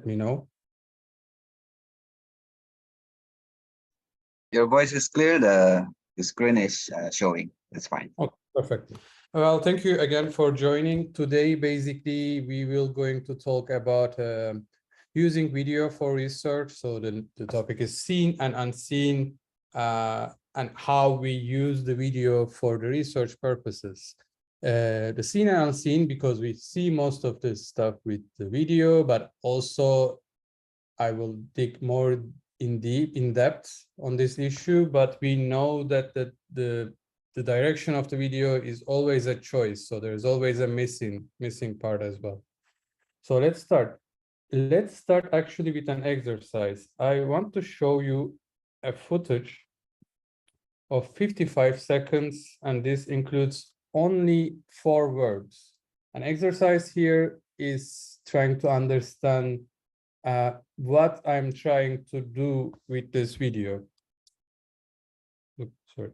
let me know. Your voice is clear. The screen is showing. That's fine. Oh, perfect. Well, thank you again for joining. Today, basically, we will going to talk about using video for research. So the topic is seen and unseen, and how we use the video for the research purposes. The seen and unseen, because we see most of this stuff with the video, but also I will dig more in depth on this issue, but we know that the direction of the video is always a choice. So there's always a missing part as well. So let's start. Let's start actually with an exercise. I want to show you a footage of 55 seconds, and this includes only 4 words. An exercise here is trying to understand what I'm trying to do with this video. Oops, sorry.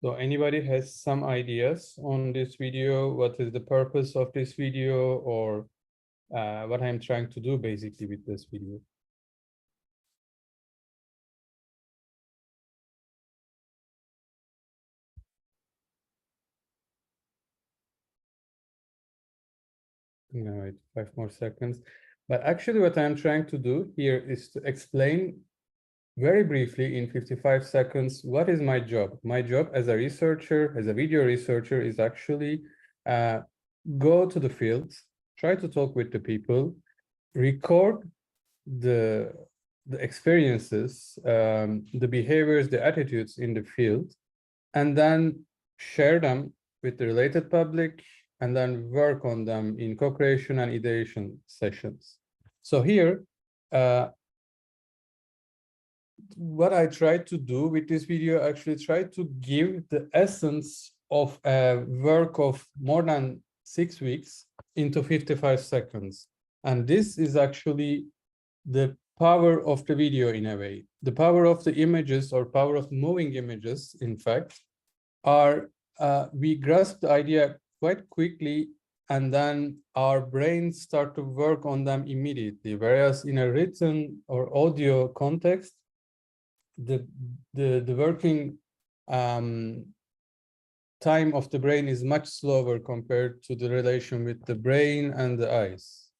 So anybody has some ideas on this video? What is the purpose of this video, or what I'm trying to do basically with this video? No, wait, 5 more seconds. But actually what I'm trying to do here is to explain very briefly in 55 seconds, what is my job? My job as a researcher, as a video researcher, is actually go to the field, try to talk with the people, record the experiences, the behaviors, the attitudes in the field, and then share them with the related public, and then work on them in co-creation and ideation sessions. So here, what I tried to do with this video, actually try to give the essence of a work of more than 6 weeks into 55 seconds. And this is actually the power of the video in a way. The power of the images, or power of moving images, in fact, are we grasp the idea quite quickly, and then our brains start to work on them immediately. Whereas in a written or audio context, the working time of the brain is much slower compared to the relation with the brain and the eyes.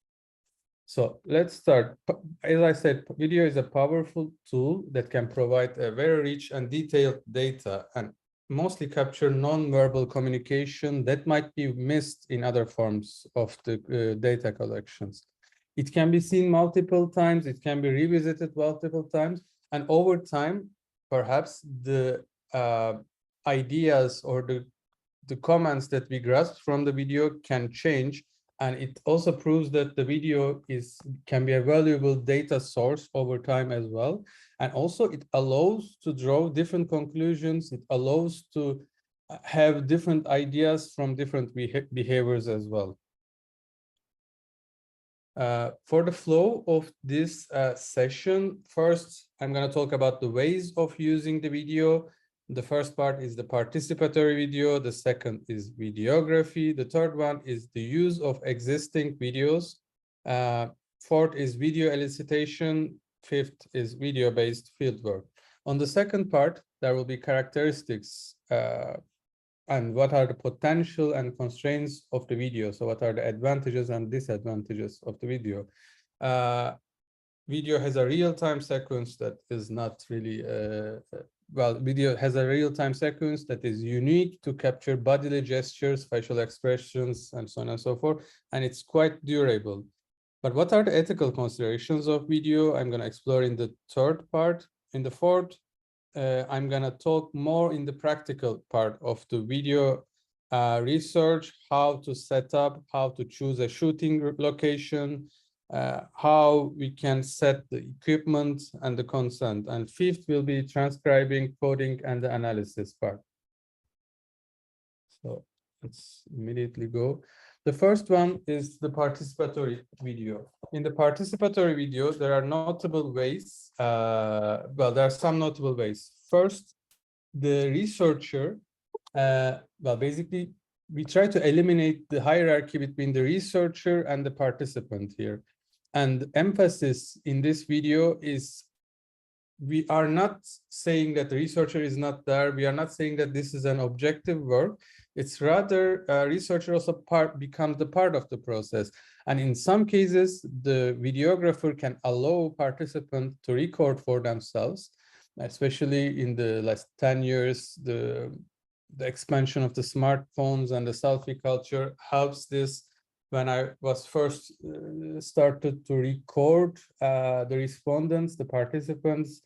So let's start. As I said, video is a powerful tool that can provide a very rich and detailed data, and mostly capture non-verbal communication that might be missed in other forms of the data collections. It can be seen multiple times, it can be revisited multiple times, and over time, perhaps the ideas or the comments that we grasp from the video can change. And it also proves that the video can be a valuable data source over time as well. And also it allows to draw different conclusions. It allows to have different ideas from different behaviors as well. For the flow of this session, first, I'm going to talk about the ways of using the video. The first part is the participatory video. The second is videography. The third one is the use of existing videos. Fourth is video elicitation. Fifth is video-based fieldwork. On the second part, there will be characteristics and what are the potential and constraints of the video. So what are the advantages and disadvantages of the video? video has a real-time sequence that is not really, well, video has a real-time sequence that is unique to capture bodily gestures, facial expressions, and so on and so forth, and it's quite durable. But what are the ethical considerations of video? I'm going to explore in the third part. In the fourth, I'm going to talk more in the practical part of the video research, how to set up, how to choose a shooting location, how we can set the equipment and the consent. And fifth will be transcribing, coding, and the analysis part. So let's immediately go. The first one is the participatory video. In the participatory video, there are notable ways. Well, there are some notable ways. First, the researcher, well, basically, we try to eliminate the hierarchy between the researcher and the participant here. And emphasis in this video is we are not saying that the researcher is not there. We are not saying that this is an objective work. It's rather researcher also becomes the part of the process. And in some cases, the videographer can allow participants to record for themselves, especially in the last 10 years, the expansion of the smartphones and the selfie culture helps this. When I was first started to record the respondents, the participants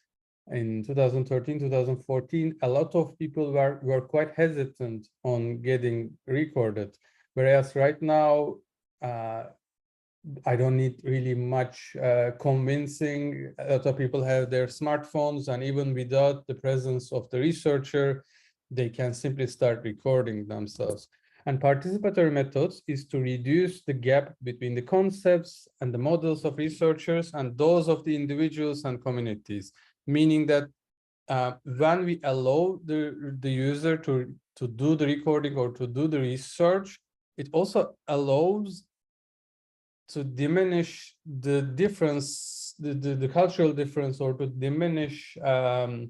in 2013, 2014, a lot of people were quite hesitant on getting recorded. Whereas right now, I don't need really much convincing. A lot of people have their smartphones, and even without the presence of the researcher, they can simply start recording themselves. And participatory methods is to reduce the gap between the concepts and the models of researchers and those of the individuals and communities, meaning that when we allow the user to do the recording or to do the research, it also allows to diminish the difference, the cultural difference, or to diminish the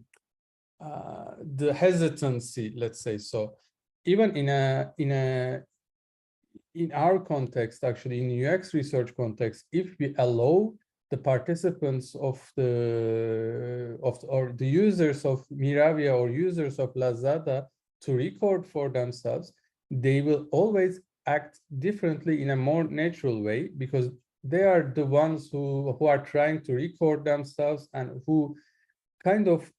hesitancy, let's say. So even in our context, actually in UX research context, if we allow the participants or the users of Miravia or users of Lazada to record for themselves, they will always act differently in a more natural way, because they are the ones who are trying to record themselves and who kind of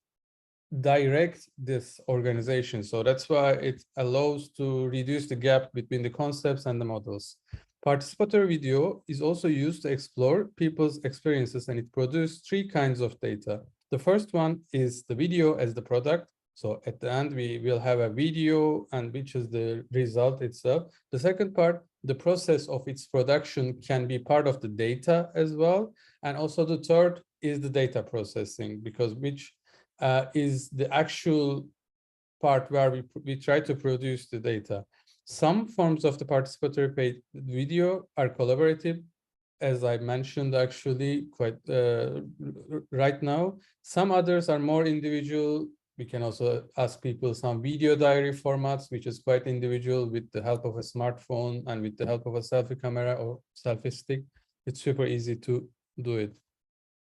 direct this organization. So that's why it allows to reduce the gap between the concepts and the models. Participatory video is also used to explore people's experiences, and it produces three kinds of data. The first one is the video as the product. So at the end, we will have a video, and which is the result itself. The second part, the process of its production, can be part of the data as well. And also the third is the data processing, because which is the actual part where we try to produce the data. Some forms of the participatory paid video are collaborative, as I mentioned actually quite right now. Some others are more individual. We can also ask people some video diary formats, which is quite individual, with the help of a smartphone and with the help of a selfie camera or selfie stick. It's super easy to do it.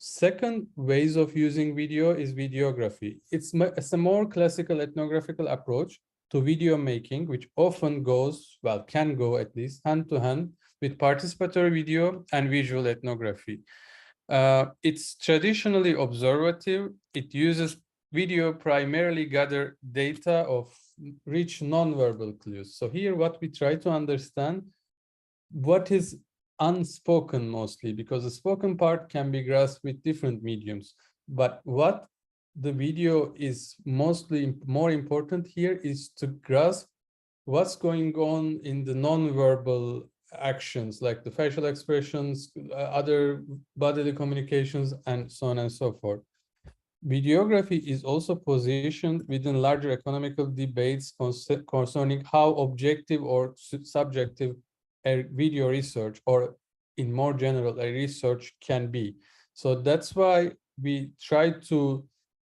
Second ways of using video is videography. It's a more classical ethnographical approach to video making, which often goes, well, can go at least hand to hand with participatory video and visual ethnography. It's traditionally observative. It uses video primarily gather data of rich nonverbal clues. So here what we try to understand, what is unspoken mostly, because the spoken part can be grasped with different mediums. But what the video is mostly more important here is to grasp what's going on in the non-verbal actions, like the facial expressions, other bodily communications, and so on and so forth. Videography is also positioned within larger economical debates concerning how objective or subjective a video research, or in more general, a research can be. So that's why we try to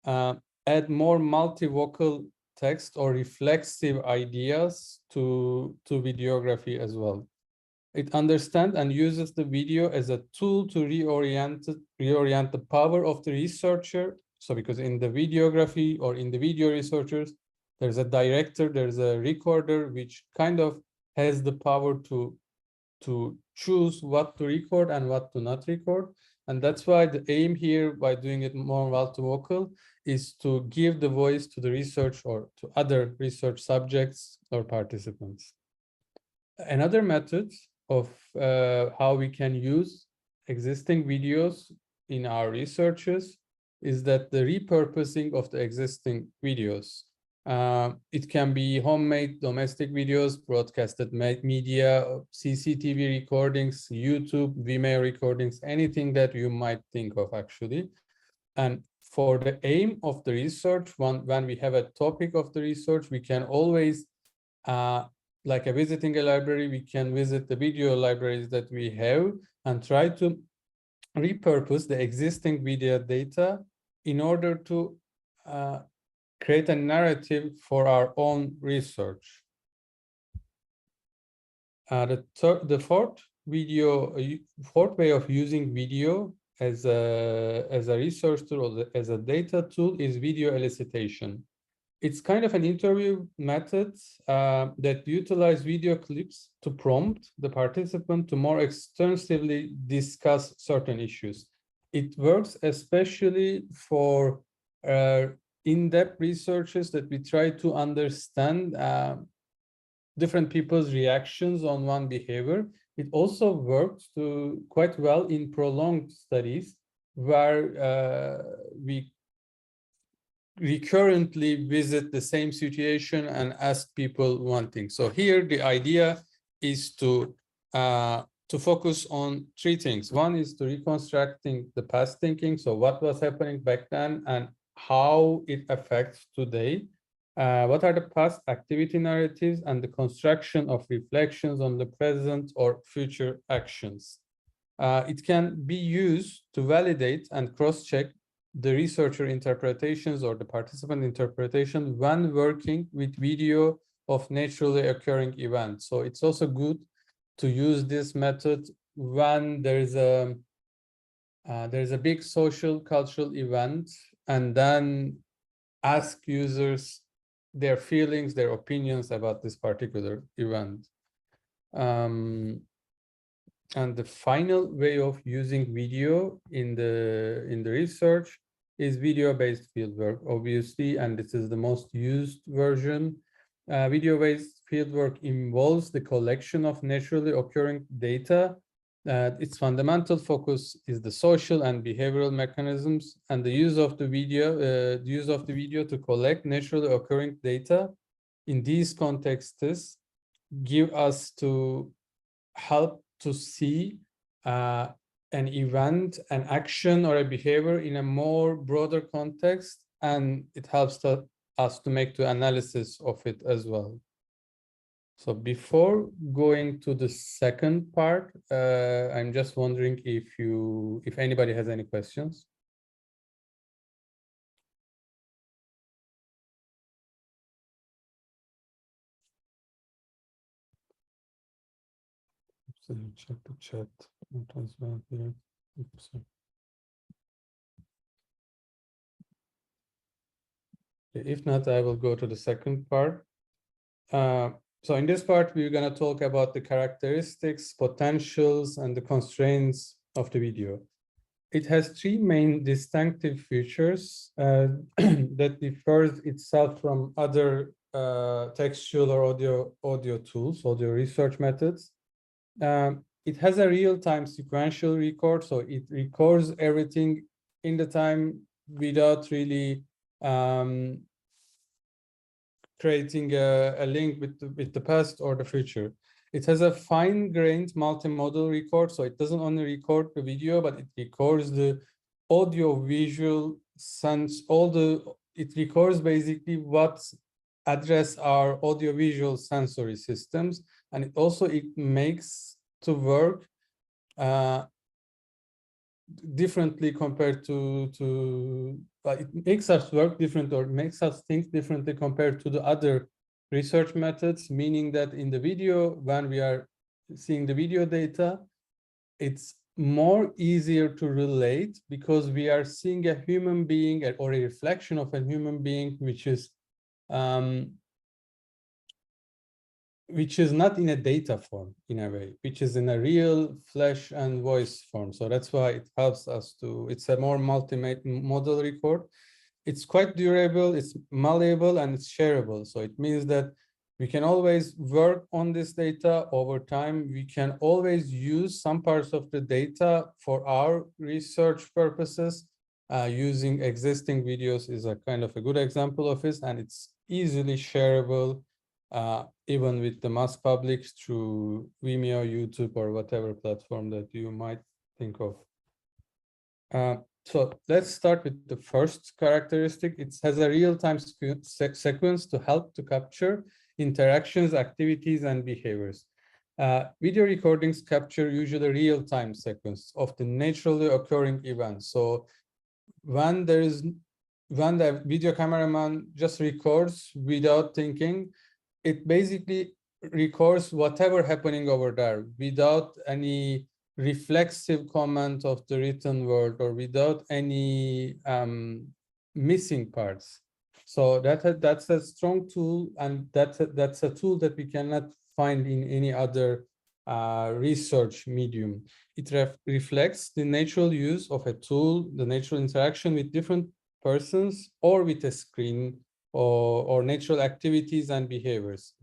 add more multivocal text or reflexive ideas to videography as well. It understands and uses the video as a tool to reorient the power of the researcher. So because in the videography or in the video researchers, there's a director, there's a recorder, which kind of has the power to choose what to record and what to not record. And that's why the aim here, by doing it more multivocal, is to give the voice to the research or to other research subjects or participants. Another method of how we can use existing videos in our researches is that the repurposing of the existing videos. It can be homemade domestic videos, broadcasted media, CCTV recordings, YouTube, Vimeo recordings, anything that you might think of actually. And for the aim of the research, when we have a topic of the research, we can always, like visiting a library, we can visit the video libraries that we have and try to repurpose the existing video data in order to create a narrative for our own research. The fourth way of using video as a research tool or as a data tool is video elicitation. It's kind of an interview method that utilize video clips to prompt the participant to more extensively discuss certain issues. It works especially for in-depth researches that we try to understand different people's reactions on one behavior. It also works quite well in prolonged studies where we recurrently visit the same situation and ask people one thing. So here the idea is to focus on three things. One is to reconstructing the past thinking. So what was happening back then and how it affects today. What are the past activity narratives and the construction of reflections on the present or future actions. It can be used to validate and cross-check the researcher interpretations or the participant interpretation when working with video of naturally occurring events. So it's also good to use this method when there's a big social cultural event, and then ask users their feelings, their opinions about this particular event. And the final way of using video in the research is video-based fieldwork, obviously, and this is the most used version. Video-based fieldwork involves the collection of naturally occurring data. Its fundamental focus is the social and behavioral mechanisms and the use of the video to collect naturally occurring data in these contexts give us to help to see an event, an action, or a behavior in a more broader context, and it helps us to make the analysis of it as well. So before going to the second part, I'm just wondering if anybody has any questions. So check the chat. As well here. Oops. If not, I will go to the second part. So in this part, we're going to talk about the characteristics, potentials, and the constraints of the video. It has three main distinctive features that differs itself from other textual or audio tools, audio research methods. It has a real-time sequential record, so it records everything in the time without really creating a link with the past or the future. It has a fine-grained multimodal record, so it doesn't only record the video, but it records the audio-visual sense. It records basically what address our audio-visual sensory systems, and it makes to work differently compared to it makes us work different or makes us think differently compared to the other research methods, meaning that in the video, when we are seeing the video data, it's more easier to relate because we are seeing a human being or a reflection of a human being, which is not in a data form in a way, which is in a real flesh and voice form. So that's why it helps us to, it's a more multi-modal record. It's quite durable, it's malleable, and it's shareable. So it means that we can always work on this data over time. We can always use some parts of the data for our research purposes. Using existing videos is a kind of a good example of this, and it's easily shareable, even with the mass public through Vimeo, YouTube, or whatever platform that you might think of. So let's start with the first characteristic. It has a real-time sequence to help to capture interactions, activities, and behaviors. Video recordings capture usually real-time sequence of the naturally occurring events. So when the video cameraman just records without thinking, it basically records whatever happening over there without any reflexive comment of the written word or without any missing parts. So that's a strong tool, and that's a tool that we cannot find in any other research medium. It reflects the natural use of a tool, the natural interaction with different persons or with a screen, or natural activities and behaviors.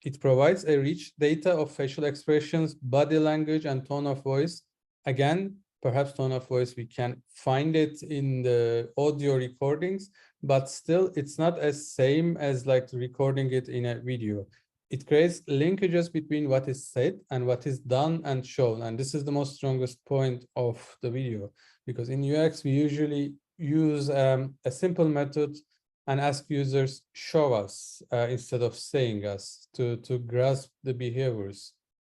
It provides a rich data of facial expressions, body language, and tone of voice. Again, perhaps tone of voice, we can find it in the audio recordings, but still it's not as same as like recording it in a video. It creates linkages between what is said and what is done and shown. And this is the most strongest point of the video, because in UX, we usually use a simple method and ask users show us instead of saying us to grasp the behaviors.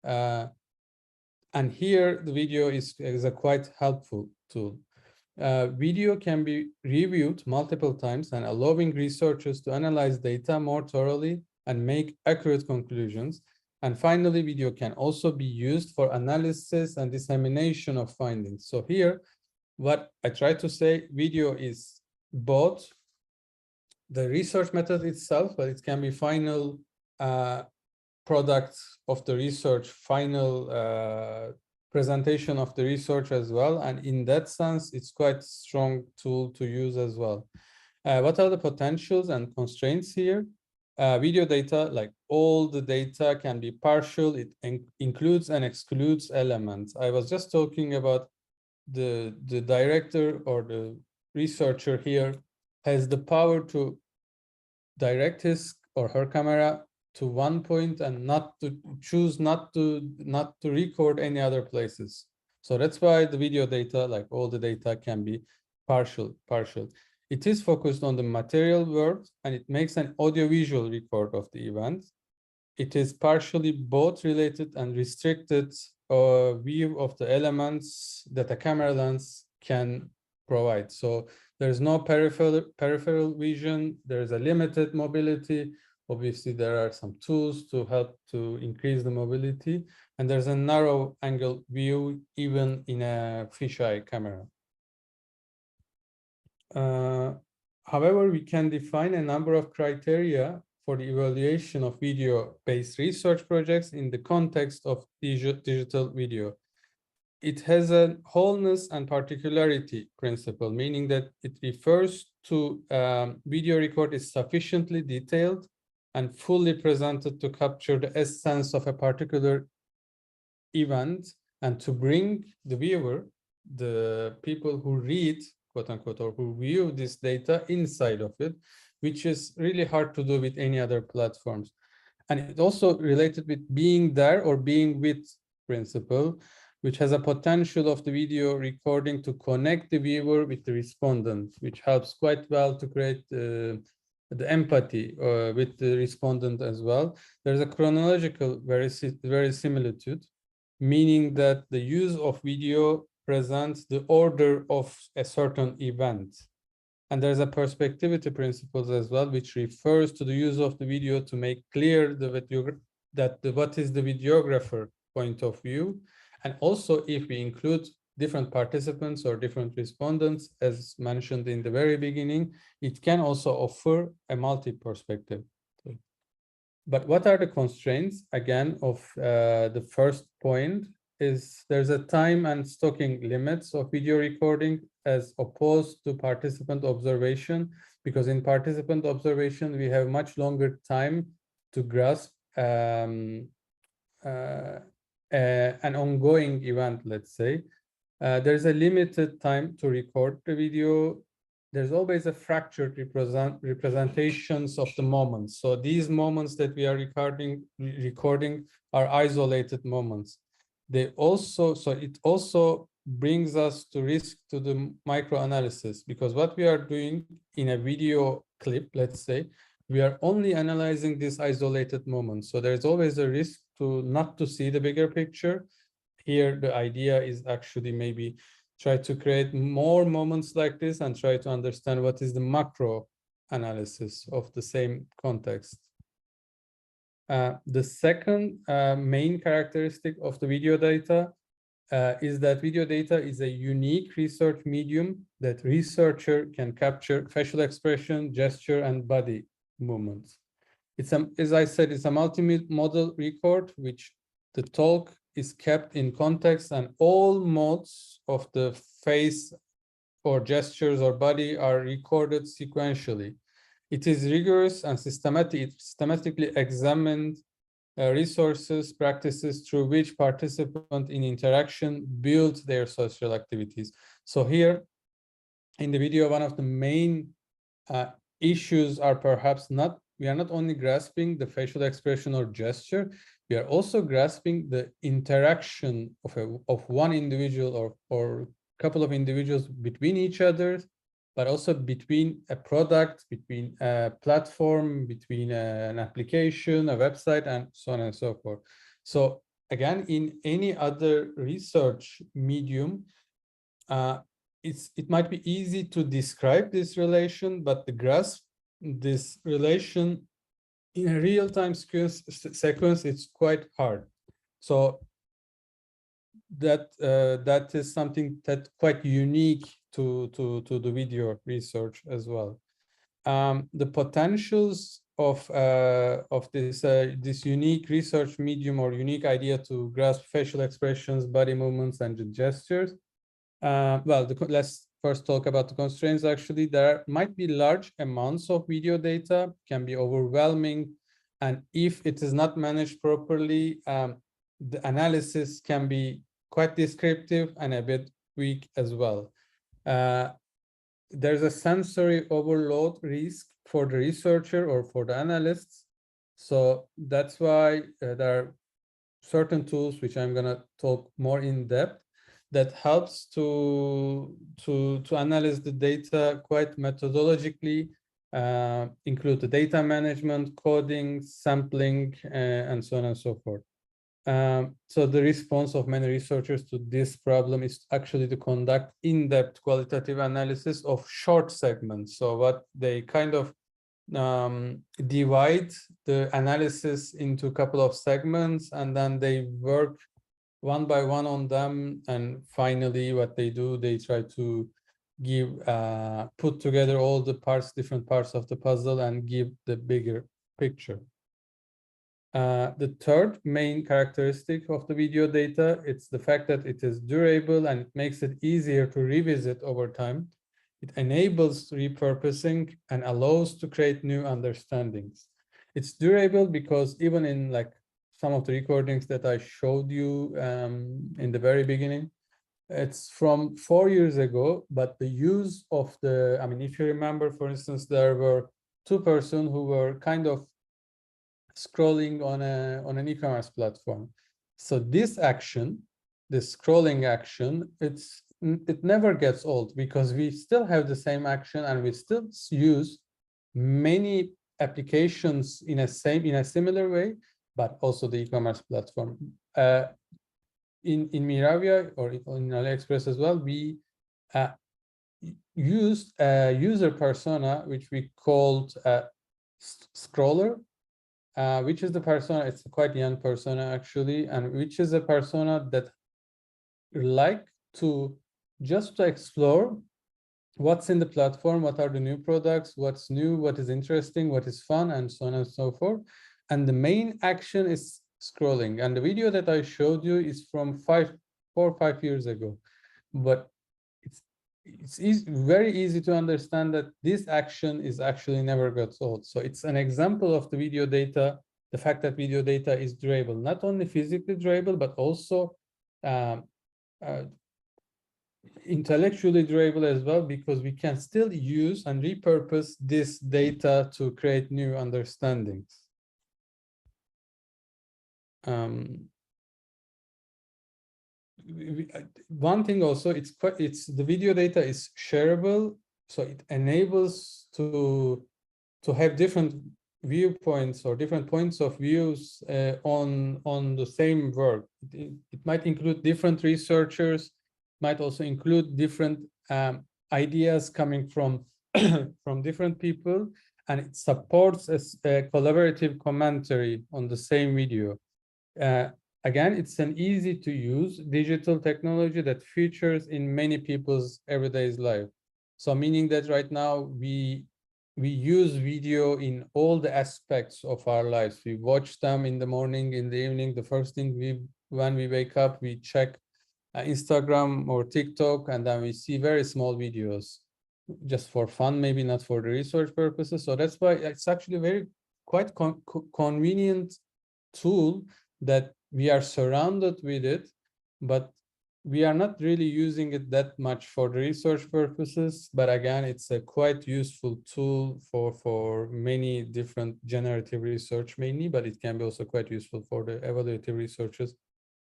And here the video is a quite helpful tool. Video can be reviewed multiple times and allowing researchers to analyze data more thoroughly and make accurate conclusions. And finally, video can also be used for analysis and dissemination of findings. So here, what I try to say, video is both the research method itself, but it can be final product of the research, final presentation of the research as well. And in that sense, it's quite strong tool to use as well. What are the potentials and constraints here? Video data, like all the data, can be partial. It includes and excludes elements. I was just talking about the director or the researcher here has the power to direct his or her camera to one point and not to choose not to record any other places. So that's why the video data, like all the data, can be partial. It is focused on the material world, and it makes an audiovisual record of the event. It is partially both related and restricted view of the elements that a camera lens can provide. So there's no peripheral vision, there's a limited mobility. Obviously, there are some tools to help to increase the mobility, and there's a narrow angle view even in a fisheye camera. However, we can define a number of criteria for the evaluation of video-based research projects in the context of digital video. It has a wholeness and particularity principle, meaning that it refers to video record is sufficiently detailed and fully presented to capture the essence of a particular event and to bring the viewer, the people who read, quote unquote, or who view this data inside of it, which is really hard to do with any other platforms. And it also related with being there or being with principle, which has a potential of the video recording to connect the viewer with the respondent, which helps quite well to create the empathy with the respondent as well. There's a chronological verisimilitude, meaning that the use of video presents the order of a certain event. And there's a perspectivity principles as well, which refers to the use of the video to make clear what is the videographer point of view. And also if we include different participants or different respondents, as mentioned in the very beginning, it can also offer a multi-perspective. But what are the constraints, again, of the first point is there's a time and stocking limits of video recording as opposed to participant observation, because in participant observation, we have much longer time to grasp an ongoing event, let's say. There's a limited time to record the video. There's always a fractured representations of the moments. So these moments that we are recording are isolated moments. It also brings us to risk to the microanalysis, because what we are doing in a video clip, let's say, we are only analyzing these isolated moments. So there's always a risk to not to see the bigger picture. Here, the idea is actually maybe try to create more moments like this and try to understand what is the macro analysis of the same context. The second main characteristic of the video data is that video data is a unique research medium that researcher can capture facial expression, gesture, and body movements. As I said, it's a multi-modal record, which the talk is kept in context and all modes of the face or gestures or body are recorded sequentially. It is rigorous and systematic. It systematically examined resources, practices through which participants in interaction build their social activities. So here in the video, one of the main issues are perhaps we are not only grasping the facial expression or gesture, we are also grasping the interaction of one individual or a couple of individuals between each other, but also between a product, between a platform, between an application, a website, and so on and so forth. So again, in any other research medium, it might be easy to describe this relation, but to grasp this relation in a real-time sequence, it's quite hard. So that is something that quite unique to the video research as well. The potentials of this unique research medium or unique idea to grasp facial expressions, body movements, and the gestures. Let's first talk about the constraints. Actually, there might be large amounts of video data, can be overwhelming, and if it is not managed properly, the analysis can be quite descriptive and a bit weak as well. There's a sensory overload risk for the researcher or for the analysts. So that's why there are certain tools, which I'm going to talk more in depth, that helps to analyze the data quite methodologically, include the data management, coding, sampling, and so on and so forth. So the response of many researchers to this problem is actually to conduct in-depth qualitative analysis of short segments. So what they kind of divide the analysis into a couple of segments, and then they work one by one on them. And finally, what they do, they try to put together all the different parts of the puzzle and give the bigger picture. The third main characteristic of the video data, it's the fact that it is durable and it makes it easier to revisit over time. It enables repurposing and allows to create new understandings. It's durable because even in like some of the recordings that I showed you in the very beginning, it's from 4 years ago, but the use of if you remember, for instance, there were two persons who were kind of scrolling on an e-commerce platform. So this action, this scrolling action, it never gets old because we still have the same action and we still use many applications in a similar way, but also the e-commerce platform. In Miravia or in AliExpress as well, we used a user persona, which we called scroller. which is the persona. It's a quite young persona actually, and which is a persona that like to just to explore what's in the platform, what are the new products, what's new, what is interesting, what is fun, and so on and so forth. And the main action is scrolling. And the video that I showed you is from 4 or 5 years ago. But it's very easy to understand that this action is actually never got old. So it's an example of the video data, the fact that video data is durable, not only physically durable, but also uh, intellectually durable as well, because we can still use and repurpose this data to create new understandings. One thing also, it's the video data is shareable, so it enables to have different viewpoints or different points of views on the same work. It might include different researchers, might also include different ideas coming from from different people, and it supports a collaborative commentary on the same video. Again, it's an easy to use digital technology that features in many people's everyday life. So meaning that right now we use video in all the aspects of our lives. We watch them in the morning, in the evening. The first thing when we wake up, we check Instagram or TikTok, and then we see very small videos just for fun, maybe not for the research purposes. So that's why it's actually very quite convenient tool that we are surrounded with it, but we are not really using it that much for the research purposes. But again, it's a quite useful tool for many different generative research mainly, but it can be also quite useful for the evaluative researchers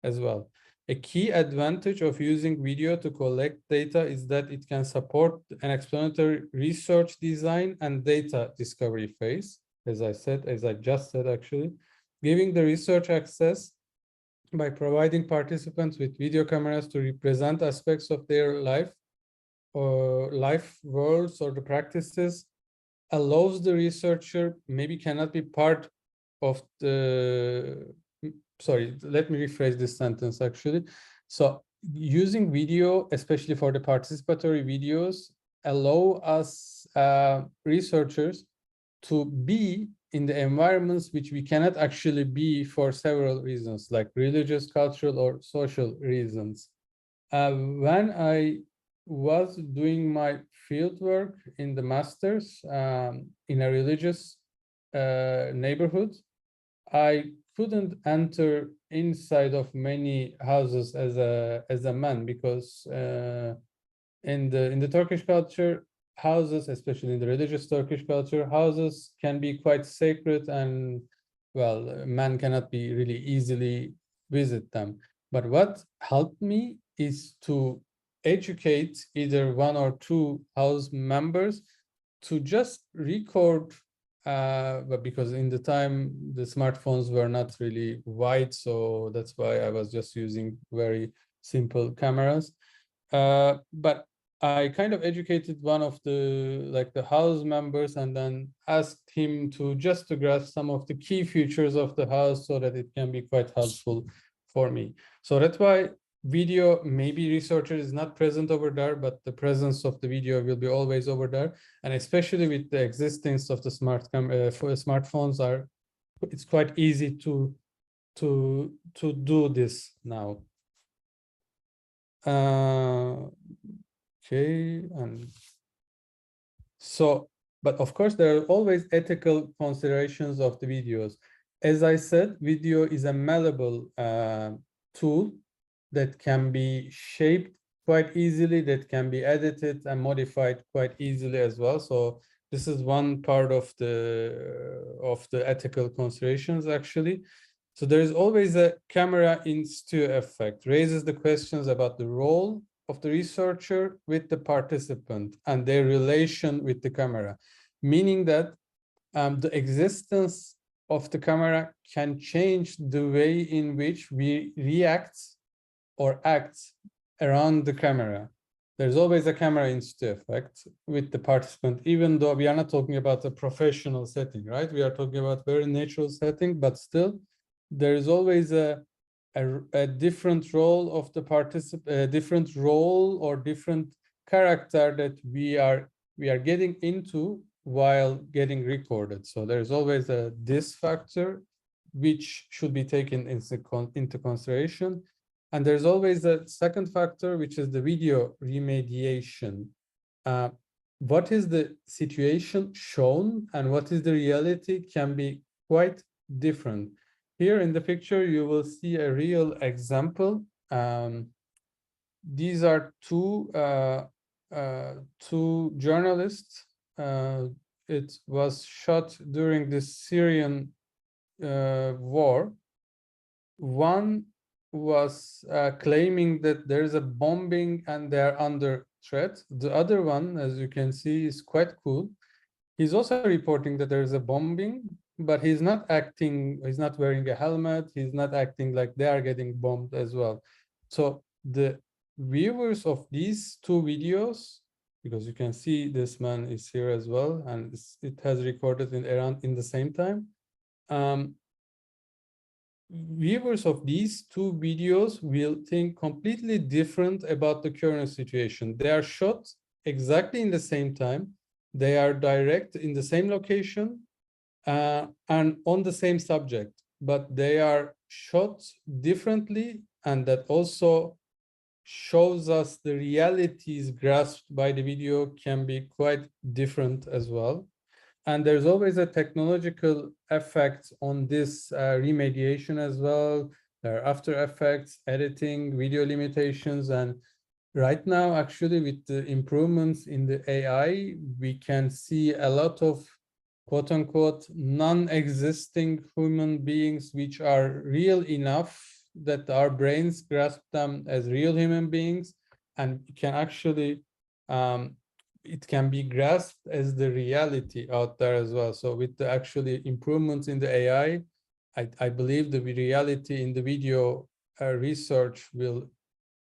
as well. A key advantage of using video to collect data is that it can support an explanatory research design and data discovery phase, as I just said actually, giving the research access by providing participants with video cameras to represent aspects of their life or life worlds or the practices, allows the researcher maybe cannot be part of the, sorry, let me rephrase this sentence actually. So using video, especially for the participatory videos, allow us researchers to be in the environments which we cannot actually be for several reasons, like religious, cultural, or social reasons. When I was doing my fieldwork in the master's in a religious neighborhood, I couldn't enter inside of many houses as a man, because in the Turkish culture, houses, especially in the religious Turkish culture, houses can be quite sacred, and well, man cannot be really easily visit them. But what helped me is to educate either one or two house members to just record, but because in the time the smartphones were not really wide, so that's why I was just using very simple cameras. But I kind of educated one of the house members, and then asked him to just to grasp some of the key features of the house so that it can be quite helpful for me. So that's why video, maybe researcher is not present over there, but the presence of the video will be always over there. And especially with the existence of the smartphones, it's quite easy to do this now. Okay, and so, but of course, there are always ethical considerations of the videos. As I said, video is a malleable tool that can be shaped quite easily, that can be edited and modified quite easily as well. So this is one part of the ethical considerations actually. So there is always a camera in situ effect, raises the questions about the role of the researcher with the participant and their relation with the camera, meaning that the existence of the camera can change the way in which we react or act around the camera. there's always a camera in situ effect with the participant, even though we are not talking about a professional setting, right? We are talking about very natural setting, but still there is always a different role of the participant, different role or different character that we are getting into while getting recorded. So there's always this factor which should be taken into consideration. And there's always a second factor, which is the video remediation. What is the situation shown and what is the reality can be quite different. Here in the picture, you will see a real example. These are two journalists. It was shot during the Syrian war. One was claiming that there is a bombing and they're under threat. The other one, as you can see, is quite cool. He's also reporting that there is a bombing, but he's not acting, he's not wearing a helmet, he's not acting like they are getting bombed as well. So the viewers of these two videos, because you can see this man is here as well, and it has recorded in the same time. Viewers of these two videos will think completely different about the current situation. They are shot exactly in the same time. They are direct in the same location and on the same subject, but they are shot differently, and that also shows us the realities grasped by the video can be quite different as well. And there's always a technological effect on this remediation as well. There are after effects, editing, video limitations, and right now, actually, with the improvements in the AI, we can see a lot of quote unquote non-existing human beings which are real enough that our brains grasp them as real human beings, and can actually it can be grasped as the reality out there as well. So with the actually improvements in the AI, I believe the reality in the video research will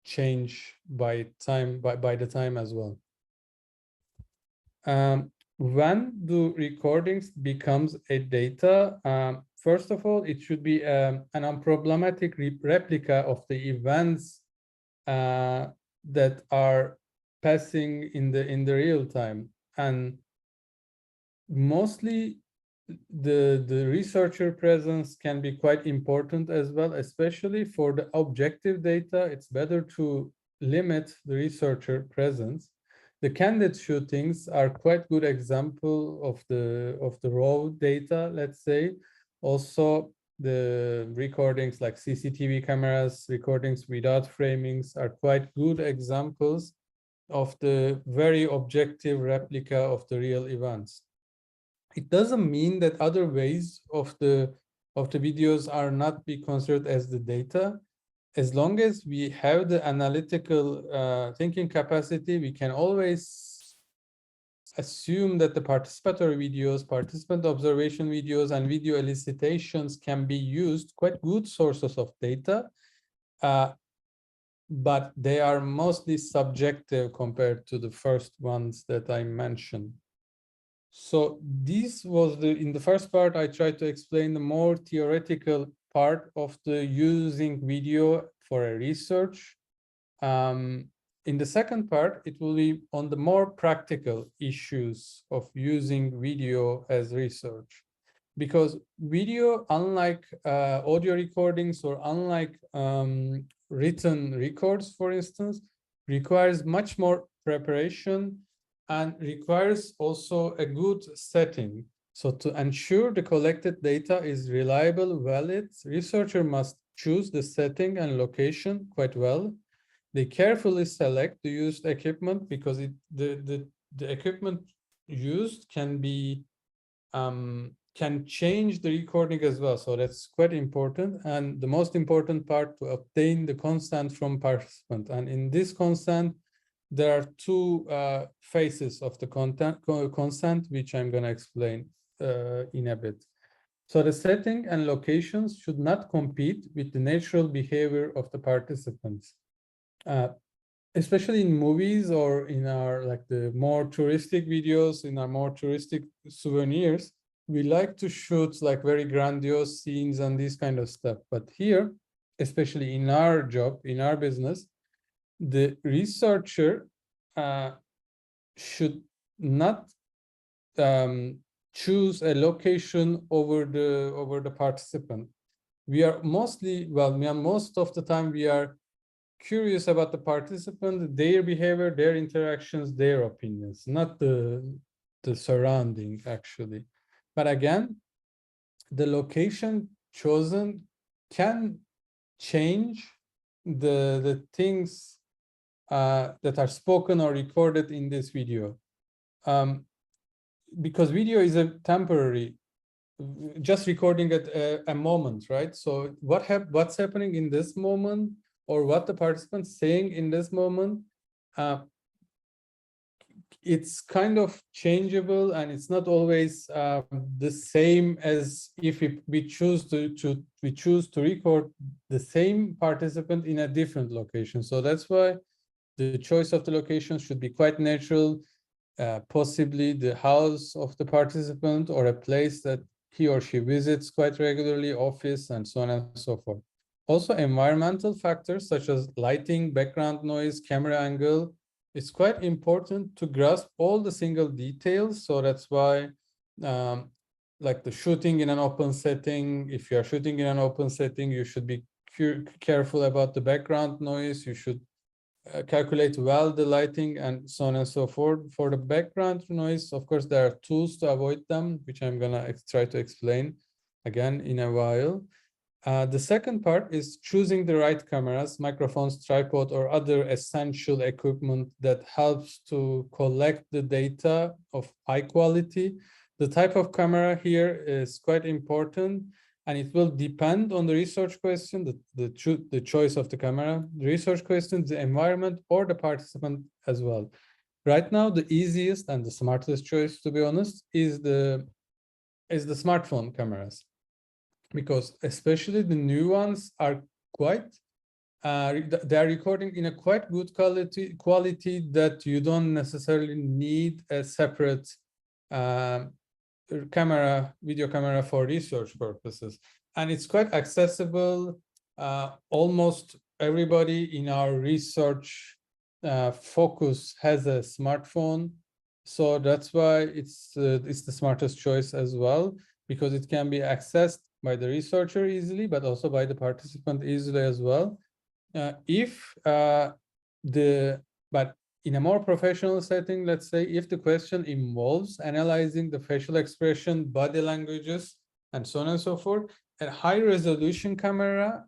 change by the time as well. When do recordings becomes a data? First of all, it should be an unproblematic replica of the events that are passing in the real time, and mostly the researcher presence can be quite important as well, especially for the objective data. It's better to limit the researcher presence. The candid shootings are quite good example of the raw data, let's say. Also, the recordings like CCTV cameras, recordings without framings are quite good examples of the very objective replica of the real events. It doesn't mean that other ways of the videos are not be considered as the data. As long as we have the analytical thinking capacity, we can always assume that the participatory videos, participant observation videos, and video elicitations can be used, quite good sources of data, but they are mostly subjective compared to the first ones that I mentioned. So this was in the first part, I tried to explain the more theoretical part of the using video for a research. In the second part, it will be on the more practical issues of using video as research. Because video, unlike audio recordings or unlike written records, for instance, requires much more preparation and requires also a good setting. So to ensure the collected data is reliable, valid, researcher must choose the setting and location quite well. They carefully select the used equipment because the equipment used can be can change the recording as well. So that's quite important. And the most important part, to obtain the consent from participant. And in this consent, there are two phases of the consent, which I'm going to explain in a bit. So the setting and locations should not compete with the natural behavior of the participants. especially in movies or in our like the more touristic videos, in our more touristic souvenirs, we like to shoot like very grandiose scenes and this kind of stuff. But here, especially in our job, in our business, the researcher should not choose a location over the participant. We are mostly, well, most of the time we are curious about the participant, their behavior, their interactions, their opinions, not the surrounding actually. But again, the location chosen can change the things that are spoken or recorded in this video. Because video is a temporary, just recording at a moment, right? So what's happening in this moment, or what the participant's saying in this moment, it's kind of changeable, and it's not always the same as if we choose to record the same participant in a different location. So that's why the choice of the location should be quite natural, possibly the house of the participant or a place that he or she visits quite regularly, office, and so on and so forth. Also, environmental factors such as lighting, background noise, camera angle, it's quite important to grasp all the single details. So that's why like the shooting in an open setting, if you are shooting in an open setting, you should be careful about the background noise. You should calculate well the lighting and so on and so forth. For the background noise, of course, there are tools to avoid them, which I'm gonna try to explain again in a while. The second part is choosing the right cameras, microphones, tripod, or other essential equipment that helps to collect the data of high quality. The type of camera here is quite important, and it will depend on the research question, the choice of the camera, the research question, the environment, or the participant as well. Right now, the easiest and the smartest choice, to be honest, is the smartphone cameras, because especially the new ones are quite they are recording in a quite good quality that you don't necessarily need a separate video camera for research purposes, and it's quite accessible. Almost everybody in our research focus has a smartphone, so that's why it's the smartest choice as well, because it can be accessed by the researcher easily, but also by the participant easily as well. But in a more professional setting, let's say, if the question involves analyzing the facial expression, body languages, and so on and so forth, a high resolution camera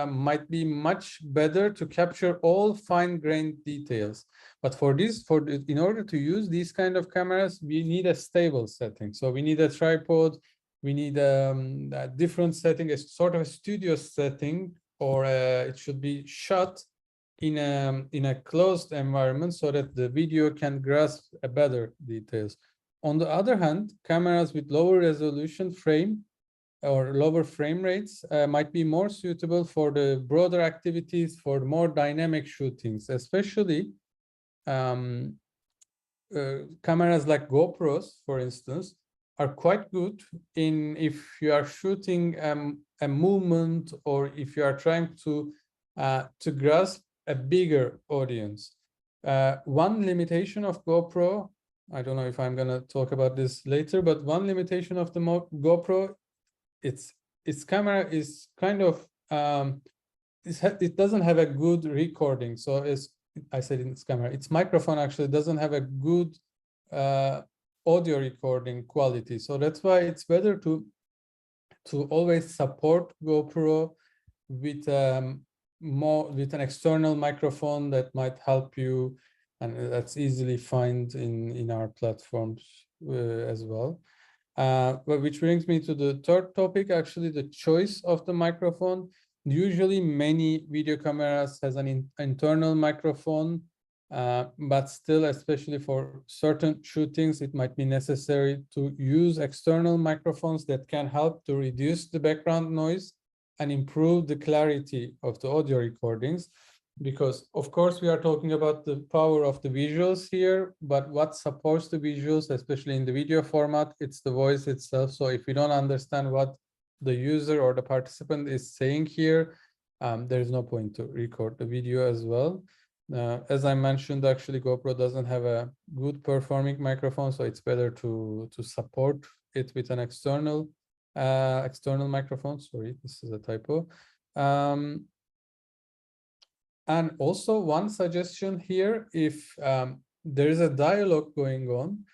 might be much better to capture all fine-grained details. But in order to use these kind of cameras, we need a stable setting. So we need a tripod, we need a different setting, a sort of a studio setting, or it should be shot in a closed environment so that the video can grasp a better details. On the other hand, cameras with lower resolution frame or lower frame rates might be more suitable for the broader activities, for more dynamic shootings, especially cameras like GoPros, for instance, are quite good in if you are shooting a movement, or if you are trying to grasp a bigger audience. One limitation of GoPro, I don't know if I'm gonna talk about this later, but one limitation of the GoPro, its camera is kind of it doesn't have a good recording. So I said its camera, its microphone actually doesn't have a good audio recording quality. So that's why it's better to always support GoPro with with an external microphone that might help you, and that's easily found in our platforms as well. But which brings me to the third topic, actually, the choice of the microphone. Usually many video cameras has an internal microphone, but still, especially for certain shootings, it might be necessary to use external microphones that can help to reduce the background noise and improve the clarity of the audio recordings. because of course we are talking about the power of the visuals here, but what supports the visuals, especially in the video format, it's the voice itself. So if we don't understand what the user or the participant is saying here, there is no point to record the video as well. As I mentioned, actually GoPro doesn't have a good performing microphone, so it's better to support it with an external microphone. Sorry, this is a typo. And also one suggestion here, if there is a dialogue going on,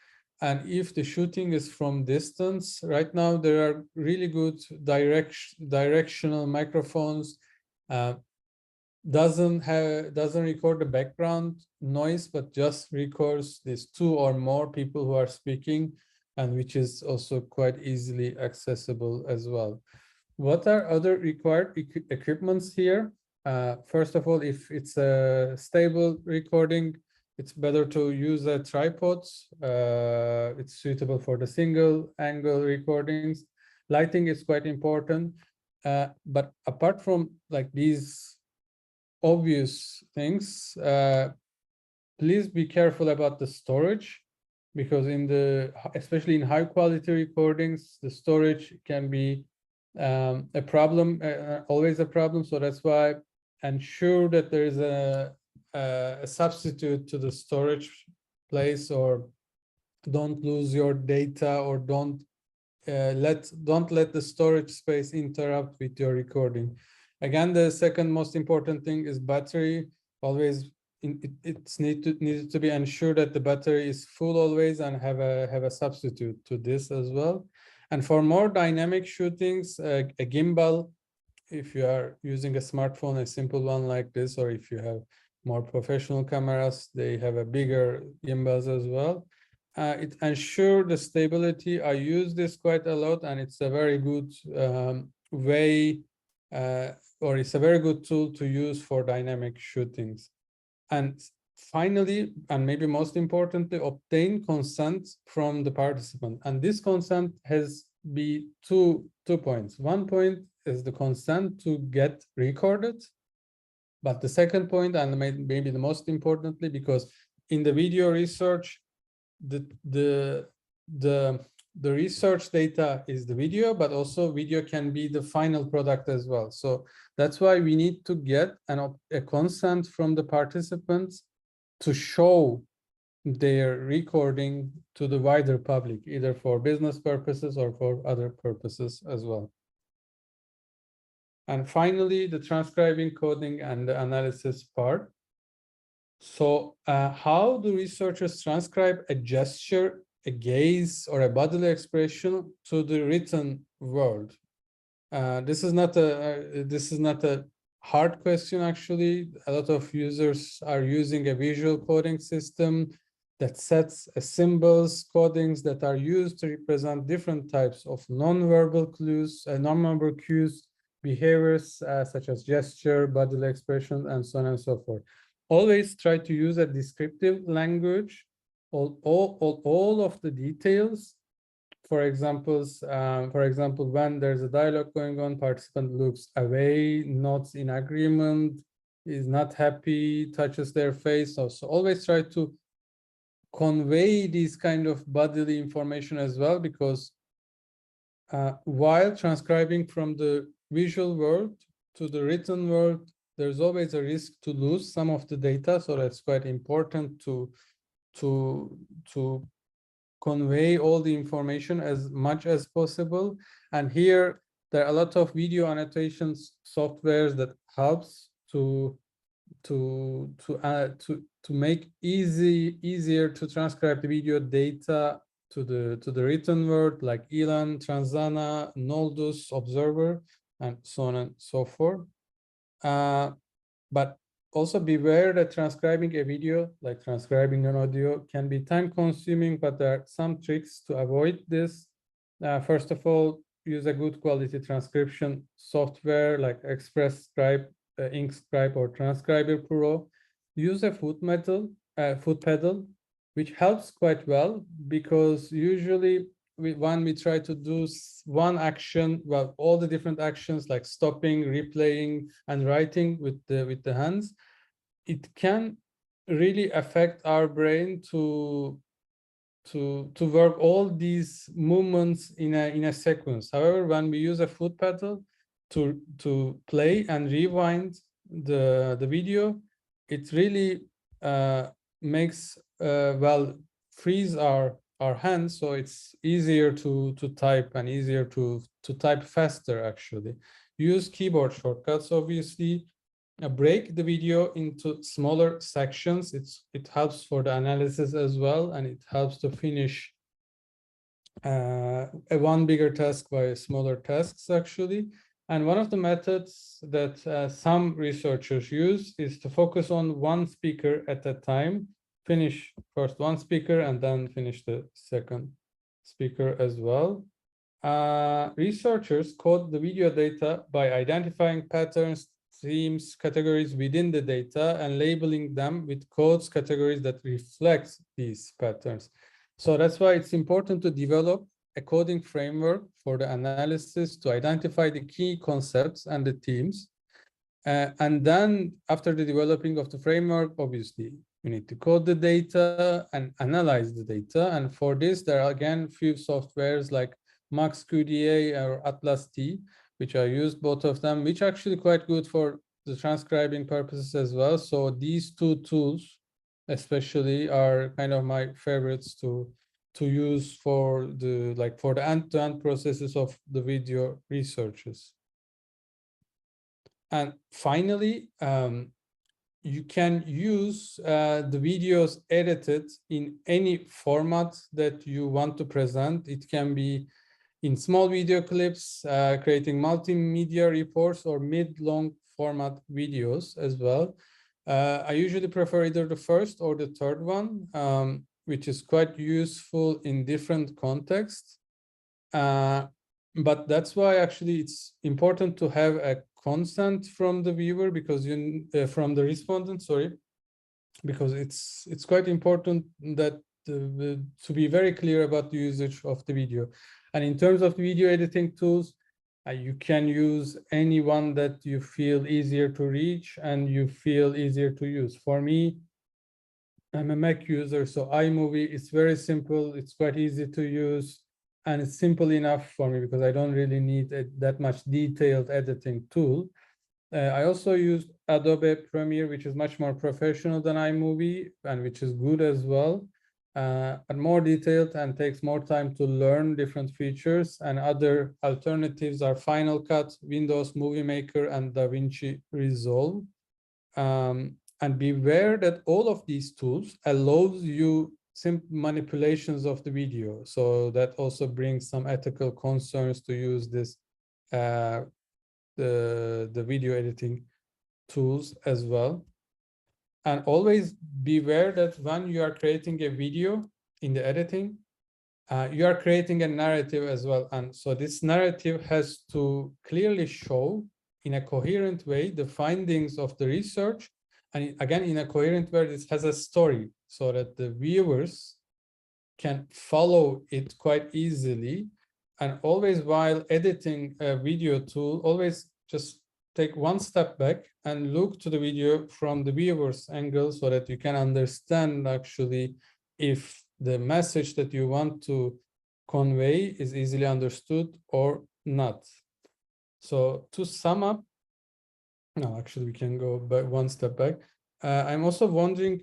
and if the shooting is from distance, right now there are really good directional microphones. Doesn't record the background noise, but just records these two or more people who are speaking, and which is also quite easily accessible as well. What are other required equipments here? First of all, if it's a stable recording, it's better to use a tripod. It's suitable for the single angle recordings. Lighting is quite important. But apart from like these obvious things, please be careful about the storage, because especially in high quality recordings, the storage can be a problem, always a problem. So that's why ensure that there is a substitute to the storage place, or don't lose your data, or don't let the storage space interrupt with your recording. Again, the second most important thing is battery. Always it's needs to be ensured that the battery is full always, and have a substitute to this as well. And for more dynamic shootings, a gimbal, if you are using a smartphone, a simple one like this, or if you have more professional cameras, they have a bigger gimbals as well. It ensures the stability. I use this quite a lot, and it's a very good way, or it's a very good tool to use for dynamic shootings. And finally, and maybe most importantly, obtain consent from the participant. And this consent has be two points. One point is the consent to get recorded. But the second point, and maybe the most importantly, because in the video research, the research data is the video, but also video can be the final product as well. So that's why we need to get a consent from the participants to show their recording to the wider public, either for business purposes or for other purposes as well. And finally, the transcribing, coding, and the analysis part. So how do researchers transcribe a gesture, a gaze, or a bodily expression to the written word? This is not a hard question, actually. A lot of users are using a visual coding system that sets symbols, codings that are used to represent different types of non-verbal clues, non-verbal cues, behaviors such as gesture, bodily expression, and so on and so forth. Always try to use a descriptive language, all of the details. For example, when there's a dialogue going on, participant looks away, nods in agreement, is not happy, touches their face. So always try to convey these kind of bodily information as well, because while transcribing from the visual world to the written world, there's always a risk to lose some of the data. So that's quite important to convey all the information as much as possible. And here there are a lot of video annotations softwares that helps to make easier to transcribe the video data to the written word, like Elan, Transana, Noldus, Observer, and so on and so forth. But also beware that transcribing a video, like transcribing an audio, can be time consuming, but there are some tricks to avoid this. First of all, use a good quality transcription software like Express Scribe, InkScribe, or Transcriber Pro. Use a foot pedal, which helps quite well, because usually when we try to do one action, well, all the different actions like stopping, replaying, and writing with the hands, it can really affect our brain to work all these movements in a sequence. However, when we use a foot pedal to play and rewind the video, it really makes well, frees our hands, so it's easier to type and easier to type faster. Actually, use keyboard shortcuts, obviously. Break the video into smaller sections. It helps for the analysis as well, and it helps to finish a one bigger task by smaller tasks, actually. And one of the methods that some researchers use is to focus on one speaker at a time. Finish first one speaker and then finish the second speaker as well. Researchers code the video data by identifying patterns, themes, categories within the data and labeling them with codes categories that reflect these patterns. So that's why it's important to develop a coding framework for the analysis to identify the key concepts and the themes. And then after the developing of the framework, obviously, we need to code the data and analyze the data. And for this, there are again few softwares like MaxQDA or Atlas T, which I used both of them, which are actually quite good for the transcribing purposes as well. So these two tools especially are kind of my favorites to use for the end-to-end processes of the video researches. And finally, you can use the videos edited in any format that you want to present. It can be in small video clips, creating multimedia reports, or mid-long format videos as well. I usually prefer either the first or the third one, which is quite useful in different contexts. But that's why actually it's important to have a consent from the viewer, because from the respondent, sorry, because it's quite important that to be very clear about the usage of the video. And in terms of video editing tools, you can use any one that you feel easier to reach and you feel easier to use. For me, I'm a Mac user, so iMovie is very simple. It's quite easy to use, and it's simple enough for me because I don't really need that much detailed editing tool. I also used Adobe Premiere, which is much more professional than iMovie and which is good as well, and more detailed and takes more time to learn different features. And other alternatives are Final Cut, Windows Movie Maker, and DaVinci Resolve. And beware that all of these tools allows you simple manipulations of the video. So that also brings some ethical concerns to use this the video editing tools as well. And always beware that when you are creating a video in the editing, you are creating a narrative as well. And so this narrative has to clearly show in a coherent way the findings of the research. And again, in a coherent way, this has a story so that the viewers can follow it quite easily. And always while editing a video tool, always just take one step back and look to the video from the viewer's angle so that you can understand actually if the message that you want to convey is easily understood or not. So to sum up, no, actually we can go back one step back. I'm also wondering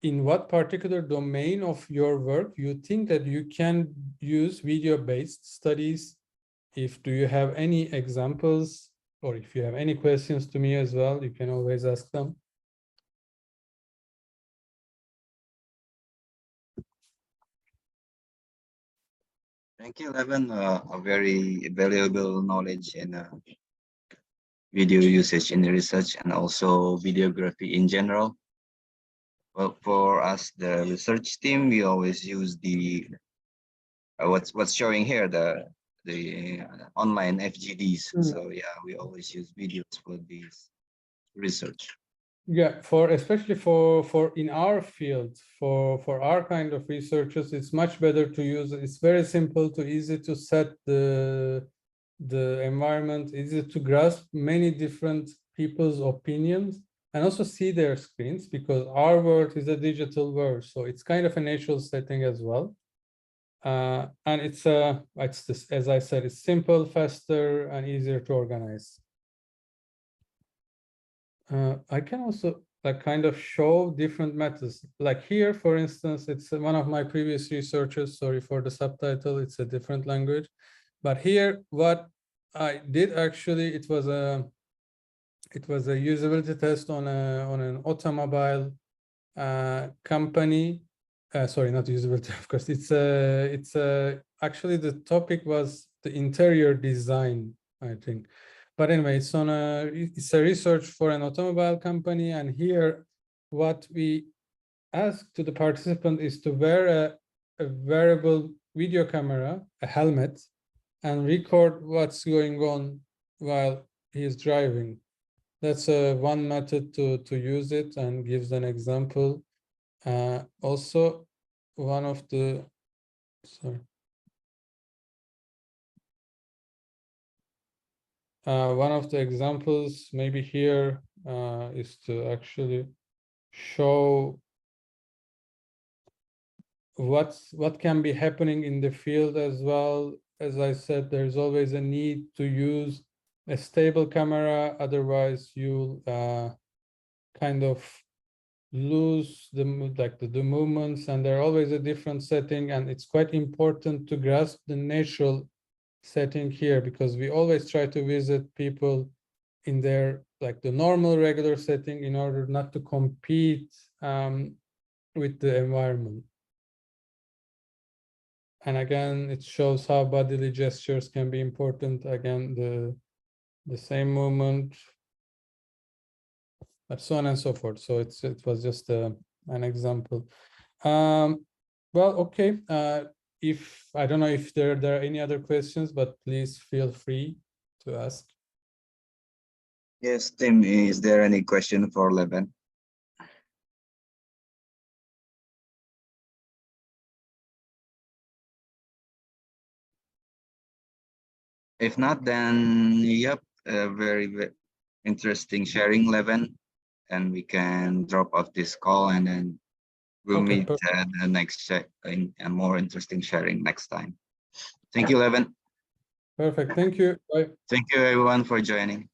in what particular domain of your work you think that you can use video-based studies. Do you have any examples, or if you have any questions to me as well, you can always ask them. Thank you, Levent. A very valuable knowledge in video usage in the research and also videography in general. Well, for us, the research team, we always use the what's showing here, the online FGDs. So yeah, we always use videos for these research. Yeah, especially for in our field, for our kind of researchers, it's much better to use. It's very simple, easy to set the environment, easy to grasp many different people's opinions, and also see their screens, because our world is a digital world. So it's kind of a natural setting as well. And it's this, as I said, it's simple, faster, and easier to organize. I can also like kind of show different methods. Like here, for instance, it's one of my previous researchers. Sorry for the subtitle, it's a different language. But here, what I did actually, it was a usability test on an automobile company. Sorry, not usability, of course. It's actually the topic was the interior design, I think. But anyway, it's a research for an automobile company, and here what we ask to the participant is to wear a wearable video camera, a helmet, and record what's going on while he is driving. That's one method to use it, and gives an example. Also, one of the examples maybe here is to actually show what can be happening in the field as well. As I said, there's always a need to use a stable camera, otherwise you'll kind of lose the movements, and they're always a different setting, and it's quite important to grasp the natural setting here, because we always try to visit people in their like the normal regular setting in order not to compete with the environment. And again, it shows how bodily gestures can be important. Again, the same movement, and so on and so forth. So it was just an example. Well, okay. If I don't know if there are any other questions, but please feel free to ask. Yes, Tim, is there any question for Levent? If not, then yep, very interesting sharing, Levent, and we can drop off this call, and then we'll Okay, meet the next in a more interesting sharing next time. Thank you, Levent. perfect. Thank you. Bye. Thank you, everyone, for joining.